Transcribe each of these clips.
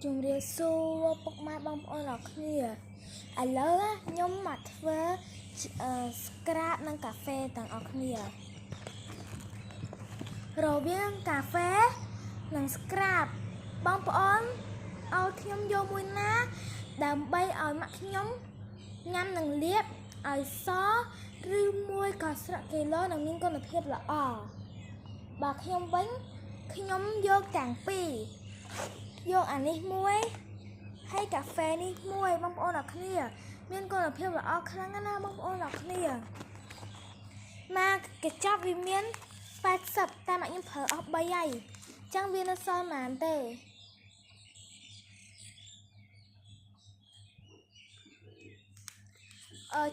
ជំរាបសួរពុកម៉ែបងប្អូនអរគ្នាឥឡូវខ្ញុំមកធ្វើscrap និងកាហ្វេទាំងអស់គ្នារវាងកាហ្វេនិង scrap បងប្អូនឲ្យខ្ញុំយកមួយណាដើម្បីឲ្យម៉ាក់ខ្ញុំញ៉ាំនិងលាបឲ្យសឬមួយក៏ស្រក់គីឡូនិងមានគុណភាពល្អបើខ្ញុំវិញខ្ញុំយកទាំងពីរយកអានេះមួយហើយកាហ្វេនេះមួយបងប្អូនអរគ្នាមានគុណភាពល្អខ្លាំងណាស់បងប្អូនអរគ្នាមកកញ្ចប់វាមាន80តែមកខ្ញុំប្រើអស់3ហើយអញ្ចឹងវានៅសល់ប៉ុន្មានទេ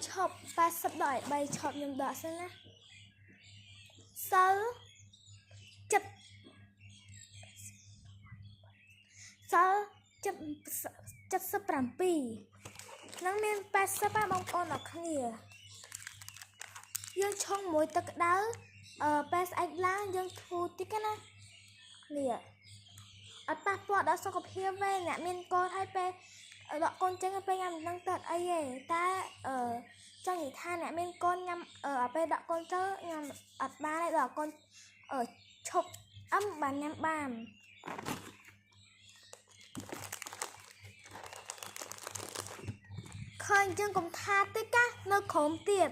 ឈប់80ដល់3ឈប់ខ្ញុំដកសិនណាសល់77នឹងមាន80បងប្អូនអរគ្នាយើងឆុងមួយទឹកក្តៅពេលស្អែកឡើងយើងធូរតិចណានេះអត់ប៉ះពាល់ដល់សុខភាពទេអ្នកមានកូនហើយពេលដកកូនចេញពេលញ៉ាំនឹងទៅអីទេតែចង់និយាយថាអ្នកមានកូនញ៉ាំពេលដកកូនទៅញ៉ាំអត់បានទេដកកូនឈប់បានញ៉ាំបានឃើញយើងកុំថាតិចនៅក្រោមទៀត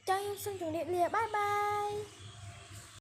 ចឹងខ្ញុំសូមជម្រាបលាបាយបាយ